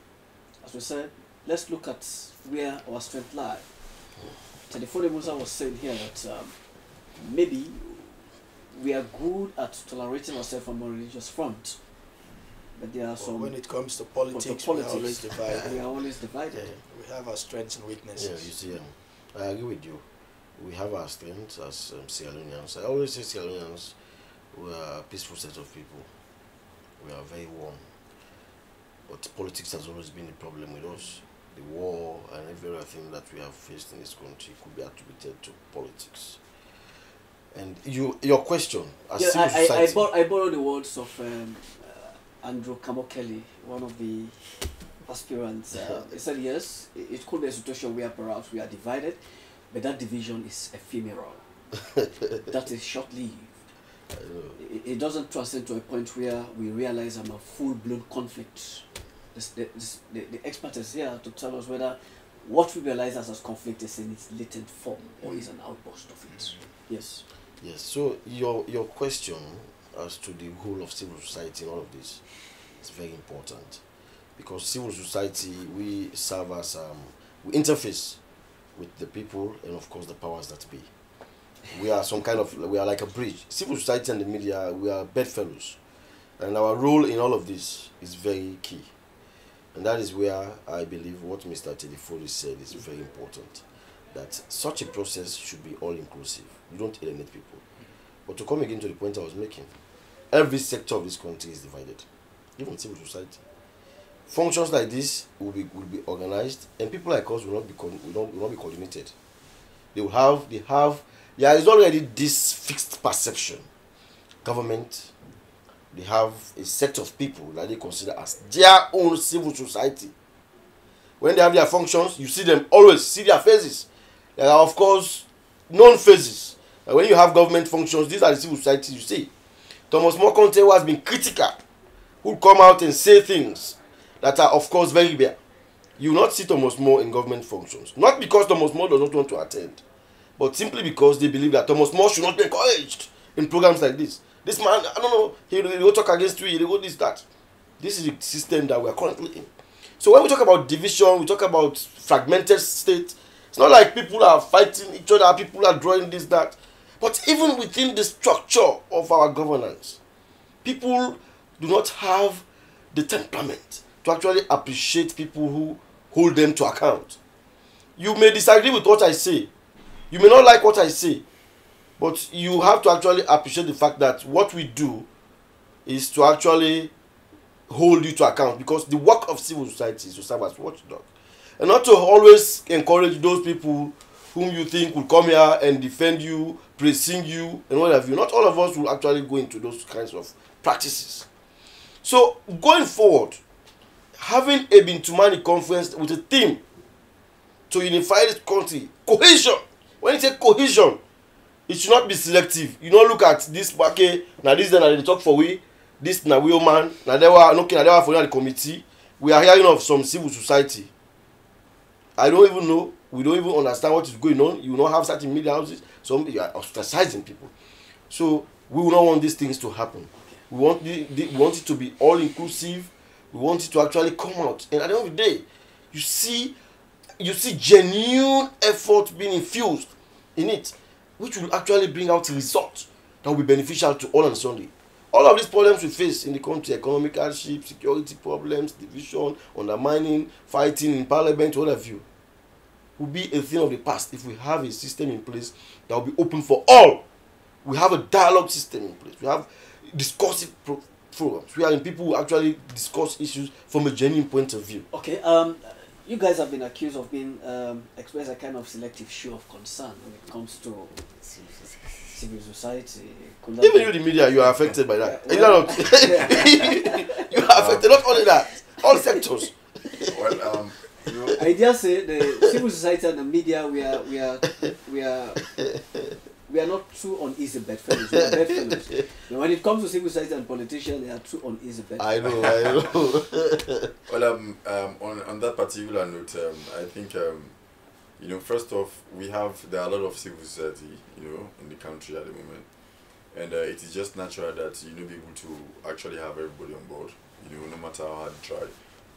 As we said, let's look at where our strength lies. Telefone Musa was saying here that maybe we are good at tolerating ourselves on a religious front, but there are some. When it comes to politics, we are always divided. We are always divided. Yeah, we have our strengths and weaknesses. Yeah, you see, I agree with you. We have our strengths as Sierra Leoneans. I always say Sierra Leoneans, we are a peaceful set of people. We are very warm. But politics has always been the problem with us. The war and every other thing that we have faced in this country could be attributed to politics. And your question, as civil society... I borrow the words of Andrew Kamokeli, one of the aspirants. He said, yes, it could be a situation where perhaps we are divided, but that division is ephemeral. That is short-lived. It doesn't transcend to a point where we realize I'm a full-blown conflict. The expert is here to tell us whether what we realize as conflict is in its latent form or is an outburst of it. Yes. Yes. So your question as to the role of civil society in all of this is very important, because civil society, we serve as we interface with the people and of course the powers that be. We are we are like a bridge. Civil society and the media, we are bedfellows, and our role in all of this is very key. And that is where I believe what Mr. Telefone said is very important, that such a process should be all-inclusive. You don't alienate people. But to come again to the point I was making, every sector of this country is divided, even civil society. Functions like this will be organized, and people like us will not be coordinated. There is already this fixed perception. Government, they have a set of people that they consider as their own civil society. When they have their functions, you see them always, see their faces. There are, of course, known faces. And when you have government functions, these are the civil societies you see. Thomas Mokonte, who has been critical, who come out and say things that are, of course, very bare. You will not see Thomas More in government functions. Not because Thomas More does not want to attend, but simply because they believe that Thomas More should not be encouraged in programs like this. This man, I don't know, he will talk against you, he will this, that. This is the system that we are currently in. So when we talk about division, we talk about fragmented state, it's not like people are fighting each other, people are drawing this, that. But even within the structure of our governance, people do not have the temperament to actually appreciate people who hold them to account. You may disagree with what I say. You may not like what I say. But you have to actually appreciate the fact that what we do is to actually hold you to account, because the work of civil society is to serve as watchdog. And not to always encourage those people whom you think will come here and defend you, praising you, and what have you. Not all of us will actually go into those kinds of practices. So, going forward, having a Bintumani conference with a theme to unify this country, cohesion. When you say cohesion, it should not be selective. You don't look at this okay, now this then they talk for we, this now we man, now they were okay, now they were for the committee. We are hearing of some civil society. I don't even know. We don't even understand what is going on. You will not have certain media houses. Some you are ostracizing people. So we will not want these things to happen. We want we want it to be all inclusive. We want it to actually come out. And at the end of the day, you see genuine effort being infused in it, which will actually bring out results that will be beneficial to all and sundry. All of these problems we face in the country, economic hardship, security problems, division, undermining, fighting in parliament, what have you, will be a thing of the past if we have a system in place that will be open for all. We have a dialogue system in place. We have discursive programs. We are in people who actually discuss issues from a genuine point of view. Okay, you guys have been accused of being express a kind of selective show of concern when it comes to civil society. Even you, the media, you are affected by that. You are affected, not only that, all sectors. Well, I dare say the civil society and the media, we are not too uneasy bedfellows. We are bedfellows. When it comes to civil society and politicians, they are too uneasy bedfellows. I know. Well, on that particular note, I think first off, there are a lot of civil society, in the country at the moment, and it is just natural that be able to actually have everybody on board, no matter how hard you try.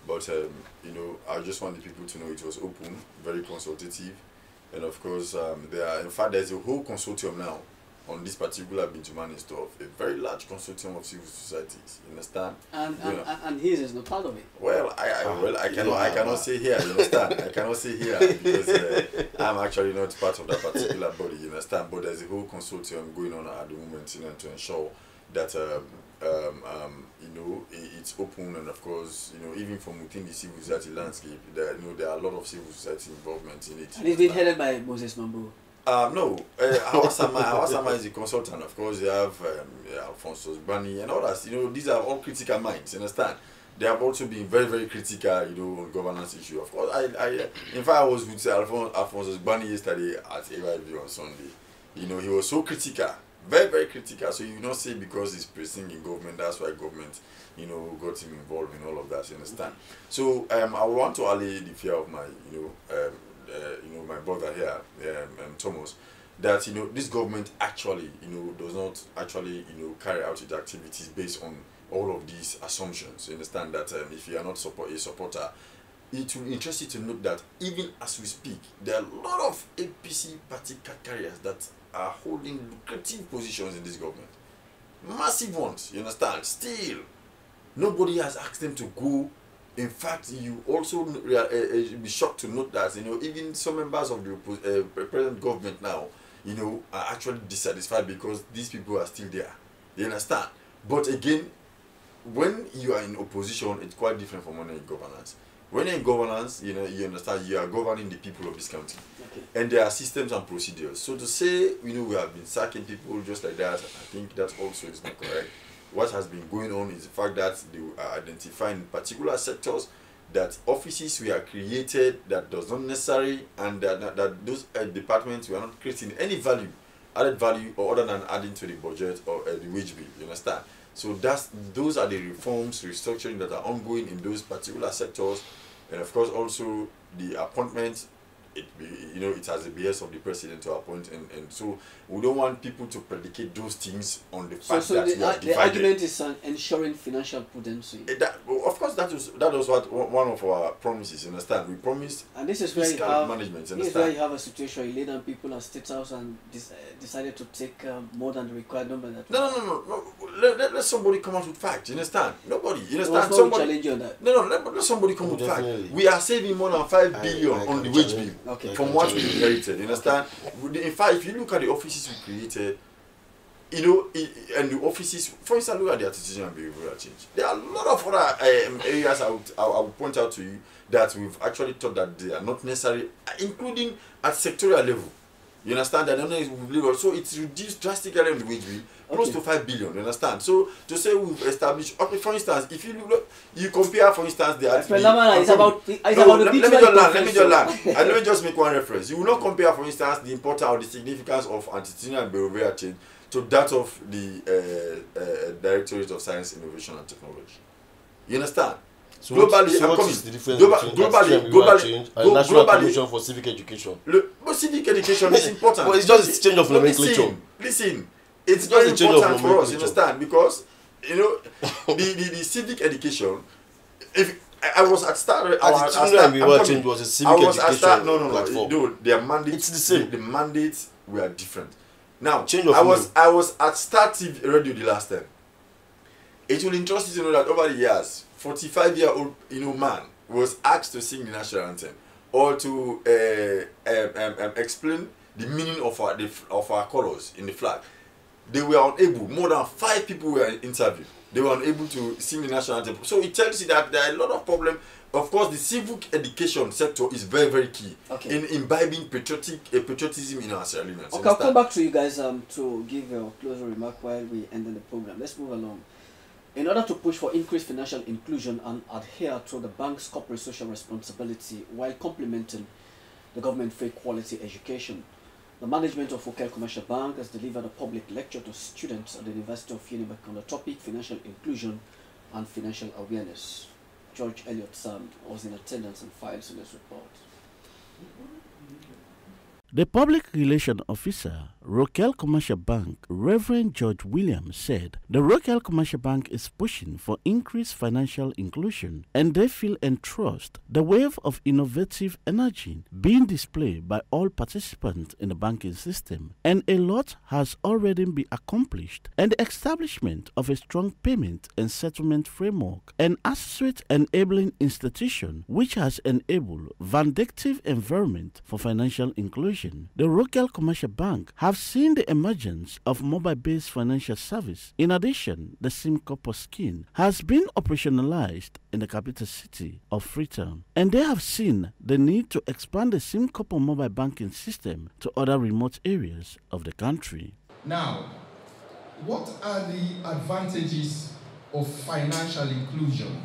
But I just want the people to know it was open, very consultative. And of course, there's a whole consortium now on this particular Bintumani stuff, a very large consortium of civil societies. You understand? And his is not part of it. Well, I cannot say here. You understand? I cannot say here because I'm actually not part of that particular body. You understand? But there's a whole consortium going on at the moment, to ensure that it's open, and of course, even from within the civil society landscape, there are a lot of civil society involvement in it. And it's been headed by Moses Mambo. No, Hawasama is a consultant. Of course, they have Alphonsus Bani and others. These are all critical minds. You understand? They have also been very, very critical, on governance issue. Of course, in fact, I was with Alphonsus Bani yesterday at AYV on Sunday. He was so critical. Very, very critical. So you not say because he's pressing in government, that's why government, got him involved in all of that. You understand? So I want to allay the fear of my, my brother here, Thomas, that this government actually, does not actually, carry out its activities based on all of these assumptions. You understand that if you are not a supporter, it will interest you to note that even as we speak, there are a lot of APC party carriers that are holding lucrative positions in this government. Massive ones, you understand? Still, nobody has asked them to go. In fact, you also be shocked to note that, even some members of the present government now, are actually dissatisfied because these people are still there. You understand? But again, when you are in opposition, it's quite different from when you're in governance. When you're in governance, you understand, you are governing the people of this country. Okay. And there are systems and procedures. So to say, we have been sacking people just like that, I think that also is not correct. What has been going on is the fact that they are identifying particular sectors that offices were created that does not necessarily, and that those departments were not creating any added value, or other than adding to the budget or the wage bill. You understand? So those are the reforms, restructuring that are ongoing in those particular sectors, and of course also the appointments. It has the behest of the president to appoint, and so we don't want people to predicate those things on the fact that we are divided. The argument is ensuring financial prudence. Of course, that was what one of our promises. Understand? We promised. And this is fiscal where management. This is where you have a situation you lay down people at State House and decided to take more than the required number. No. Let somebody come out with facts. You understand? Nobody. You understand? Somebody challenge you on that. Let somebody come with facts. We are saving more than 5 billion on the wage bill. Okay. From what we inherited, you understand? In fact, if you look at the offices we created, and the offices, for instance, look at the attitude and behavioral change. There are a lot of other areas I would point out to you that we've actually thought that they are not necessary, including at sectorial level. You understand that? So it's reduced drastically on the wage bill, close to 5 billion. You understand? So to say we've established, okay, for instance, if you look, you compare, for instance, let me just make one reference. You will not compare, for instance, the importance or the significance of attitudinal and behavioral change to that of the Directorate of Science, Innovation and Technology. You understand? So globally, what is the difference between globally, and National Commission for Civic Education? But civic education is important. Well, it's just a change of nomenclature. Listen, it's very important for us, you understand? Because, the civic education, if I was at start, change was a civic education platform. No, their mandates, it's the same. The mandates were different. Now, change of I was at Star TV Radio the last time. It will interest you to know that over the years, 45-year-old man was asked to sing the national anthem or to explain the meaning of our colors in the flag. They were unable. More than 5 people were interviewed. They were unable to sing the national anthem. So it tells you that there are a lot of problems. Of course, the civic education sector is very, very key in imbibing patriotism in our Sierra Leoneans. Okay, I'll come back to you guys to give a closing remark while we end the program. Let's move along. In order to push for increased financial inclusion and adhere to the bank's corporate social responsibility while complementing the government free quality education, the management of Wokel Commercial Bank has delivered a public lecture to students at the University of Unimak on the topic financial inclusion and financial awareness. George Elliott Sam was in attendance and files in this report. The Public Relations Officer, Wokel Commercial Bank, Reverend George Williams, said the Wokel Commercial Bank is pushing for increased financial inclusion and they feel and trust the wave of innovative energy being displayed by all participants in the banking system, and a lot has already been accomplished, and the establishment of a strong payment and settlement framework and associate enabling institution which has enabled vindictive environment for financial inclusion. The Wokel Commercial Bank have seen the emergence of mobile-based financial service. In addition, the SIM-Copper scheme has been operationalized in the capital city of Freetown, and they have seen the need to expand the SIM-Copper mobile banking system to other remote areas of the country. Now, what are the advantages of financial inclusion?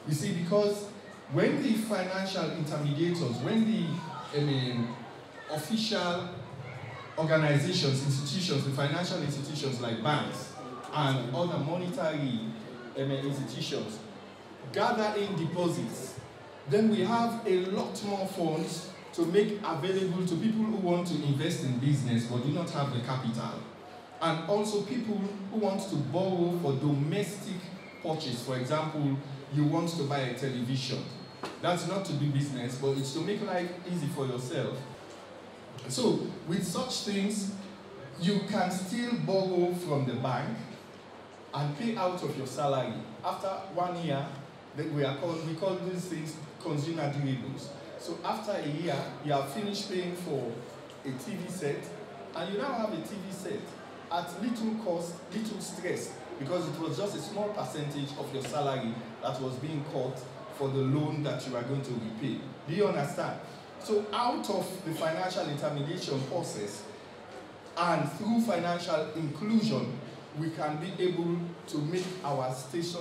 You see, because when the financial intermediators, when the official organizations, institutions, the financial institutions like banks and other monetary institutions gather in deposits, then we have a lot more funds to make available to people who want to invest in business but do not have the capital. And also people who want to borrow for domestic purchase. For example, you want to buy a television. That's not to do business, but it's to make life easy for yourself. So, with such things, you can still borrow from the bank and pay out of your salary. After 1 year, we call these things consumer durables. So after a year, you have finished paying for a TV set, and you now have a TV set at little cost, little stress, because it was just a small percentage of your salary that was being cut for the loan that you are going to repay. Do you understand? So out of the financial intermediation process and through financial inclusion, we can be able to make our status,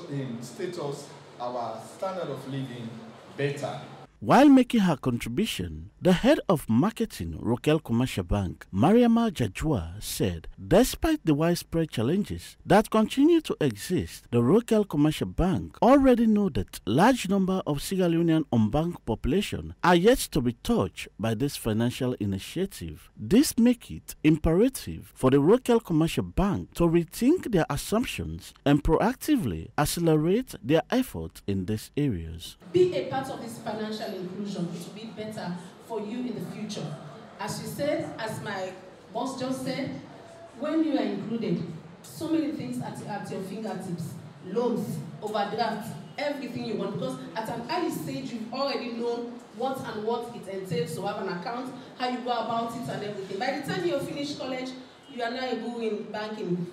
our standard of living better. While making her contribution, the head of marketing, Wokel Commercial Bank, Mariama Jajua, said, despite the widespread challenges that continue to exist, the Wokel Commercial Bank already know that large number of Sierra Leonean unbanked population are yet to be touched by this financial initiative. This makes it imperative for the Wokel Commercial Bank to rethink their assumptions and proactively accelerate their efforts in these areas. Be a part of this financial inclusion. It will be better for you in the future. As you said, as my boss just said, when you are included, so many things at your fingertips. Loans, overdraft, everything you want, because at an early stage you've already known what it entails to have an account, how you go about it and everything. By the time you finish college, you are now able in banking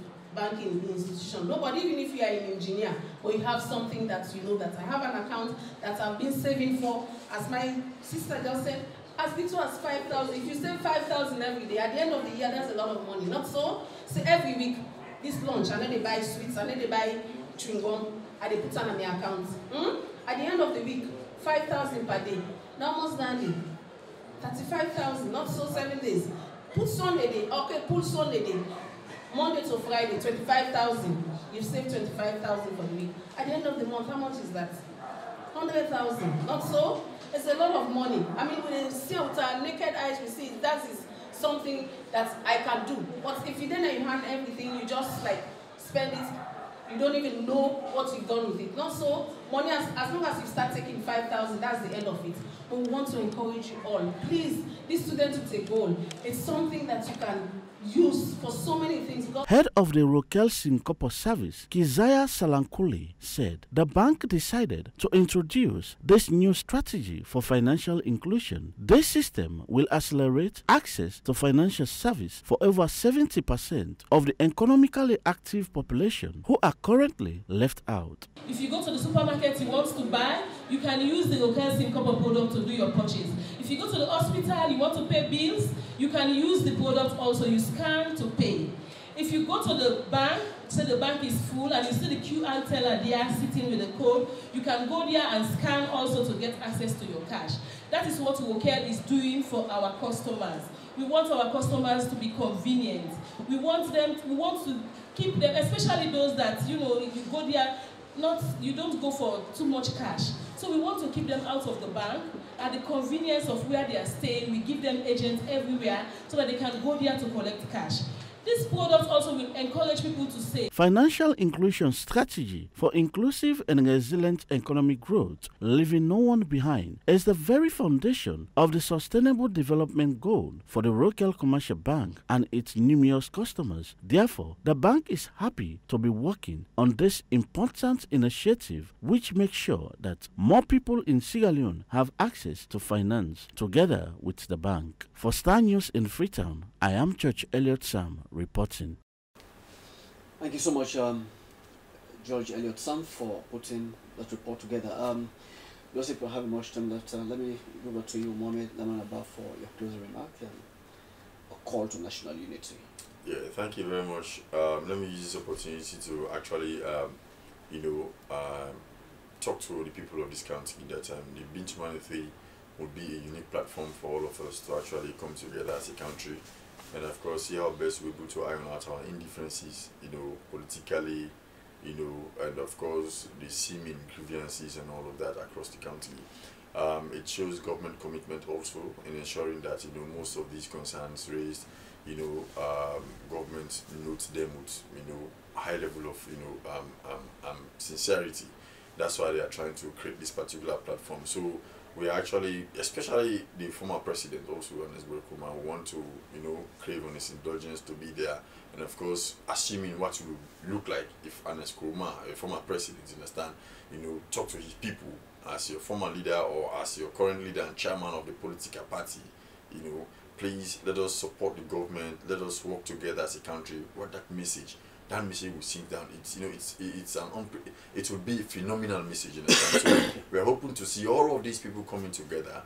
institution. Nobody, even if you are an engineer or you have something that you know that I have an account that I've been saving for, as my sister just said, as little as 5,000. If you save 5,000 every day, at the end of the year, that's a lot of money. Not so? So every week, this lunch, and then they buy sweets, and then they buy chewing gum, and they put on my account. At the end of the week, 5,000 per day. Now almost daily, 35,000, not so 7 days. Put Sunday day, okay, put Sunday day. Monday to Friday, 25,000. You've saved 25,000 for the week. At the end of the month, how much is that? 100,000. Not so? It's a lot of money. I mean, we see with our naked eyes, we see that is something that I can do. But if you then you hand everything, you just like spend it. You don't even know what you've done with it. Not so. Money, as long as you start taking 5,000, that's the end of it. But we want to encourage you all. Please, this student with a goal, it's something that you can use for so many things. Head of the Rokel Sinkopo service, Kizaya Salankuli, said the bank decided to introduce this new strategy for financial inclusion. This system will accelerate access to financial service for over 70% of the economically active population who are currently left out. If you go to the supermarket you want to buy, you can use the Rokel Sinkopo product to do your purchase. If you go to the hospital, you want to pay bills, you can use the product also. You scan to pay. If you go to the bank, say the bank is full, and you see the QR teller there sitting with the code, you can go there and scan also to get access to your cash. That is what Rokel is doing for our customers. We want our customers to be convenient. We want to keep them, especially those that, you know, you go there, you don't go for too much cash. So we want to keep them out of the bank. At the convenience of where they are staying, we give them agents everywhere so that they can go there to collect cash. This product also will encourage people to save. Financial inclusion strategy for inclusive and resilient economic growth, leaving no one behind, is the very foundation of the Sustainable Development Goal for the Rokel Commercial Bank and its numerous customers. Therefore, the bank is happy to be working on this important initiative, which makes sure that more people in Sierra Leone have access to finance together with the bank. For Star News in Freetown, I am Church Elliott Sam reporting. Thank you so much, George Elliott Sam, for putting that report together. Joseph, we have much time left. Let me go over to you, Mohamed Lamanaba, for your closing remark and a call to national unity. Yeah, thank you very much. Let me use this opportunity to actually, talk to the people of this county that the Bintu Manatee would be a unique platform for all of us to actually come together as a country and of course see how best we're able to iron out our indifferences, politically, and of course the seeming grievances and all of that across the country. It shows government commitment also in ensuring that most of these concerns raised, government notes them with high level of sincerity. That's why they are trying to create this particular platform. So we actually, especially the former president also, Ernest Burkuma, want to, crave on his indulgence to be there. And of course, assuming what it would look like if Ernest Kuruma, a former president, talk to his people as your former leader or as your current leader and chairman of the political party, please let us support the government, let us work together as a country. What that message will sink down. It will be a phenomenal message in the country. So we are hoping to see all of these people coming together.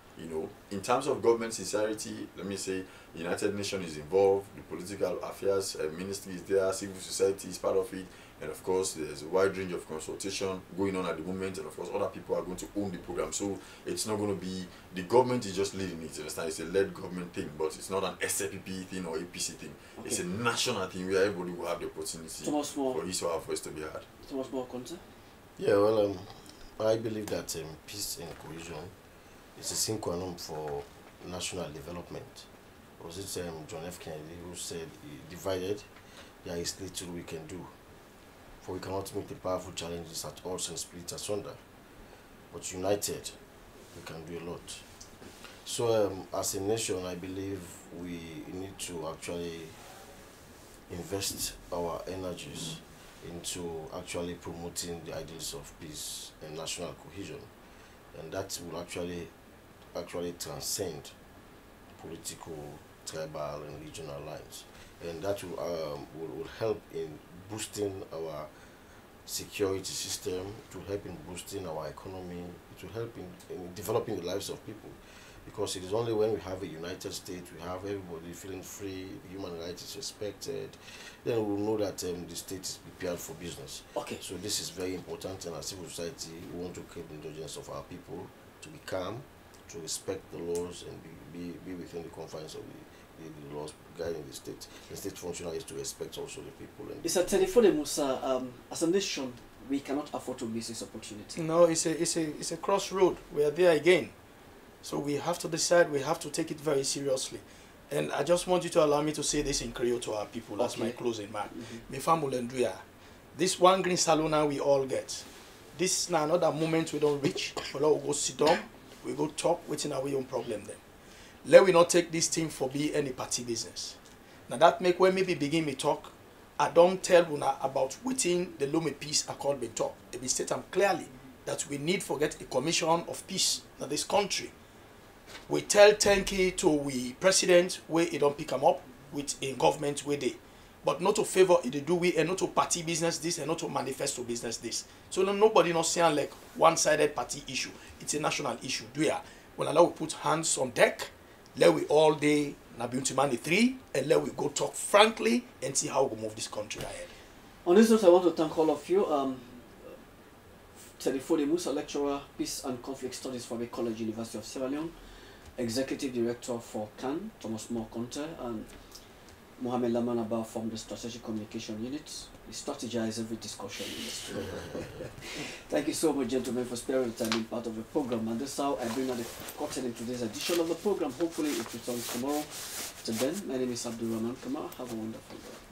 In terms of government sincerity, let me say, United Nations is involved, the political affairs ministry is there, civil society is part of it, and of course there's a wide range of consultation going on at the moment, and of course other people are going to own the program. So it's not going to be the government is just leading it. Understand? It's a led government thing, but it's not an SLPP thing or APC thing. Okay. It's a national thing where everybody will have the opportunity for each of our voice to be heard. Thomas More concern? Yeah, well, I believe that peace and cohesion is a sine qua non for national development. Was it John F. Kennedy who said, divided, there is little we can do. For we cannot meet the powerful challenges at odds and split asunder. But united, we can do a lot. So as a nation, I believe we need to actually invest our energies into actually promoting the ideals of peace and national cohesion, and that will actually transcend political, tribal, and regional lines, and that will help in boosting our security system, to help in boosting our economy, to help in developing the lives of people. Because it is only when we have a united state, we have everybody feeling free, human rights is respected, then we will know that the state is prepared for business. Okay. So this is very important, and as civil society, we want to keep the indulgence of our people, to be calm, to respect the laws, and be within the confines of the laws guiding the state. The state function is to respect also the people. And it's a Tedifode Musa, as a nation, we cannot afford to miss this opportunity. No, it's a crossroad. We are there again. So we have to decide, we have to take it very seriously. And I just want you to allow me to say this in Creole to our people as my closing man. This one green salona we all get. This is now another moment we don't reach. We go sit down, we go talk, waiting our own problem then. Let we not take this thing for be any party business. Now that make when maybe begin me talk, I don't tell una about waiting the Lome Peace Accord be talk. It be state clearly that we need to get a commission of peace in this country. We tell thank you to we president where it don't pick them up with in government where they, but not to favor it do we and not to party business this and not to manifesto business this. So nobody not saying like one-sided party issue. It's a national issue. When allow we put hands on deck, let we all day na Buntimani 3 and let we go talk frankly and see how we move this country ahead. On this note, I want to thank all of you. Tedifode Musa, lecturer, Peace and Conflict Studies from the College University of Sierra Leone, Executive Director for CAN, Thomas More Conte, and Mohamed Lamanaba from the Strategic Communication Unit. We strategize every discussion in this program. Thank you so much, gentlemen, for sparing the time being part of the program. And this is how I bring out the curtain in today's edition of the program. Hopefully it returns tomorrow. Till then, my name is Abdul Rahman Kamar. Have a wonderful day.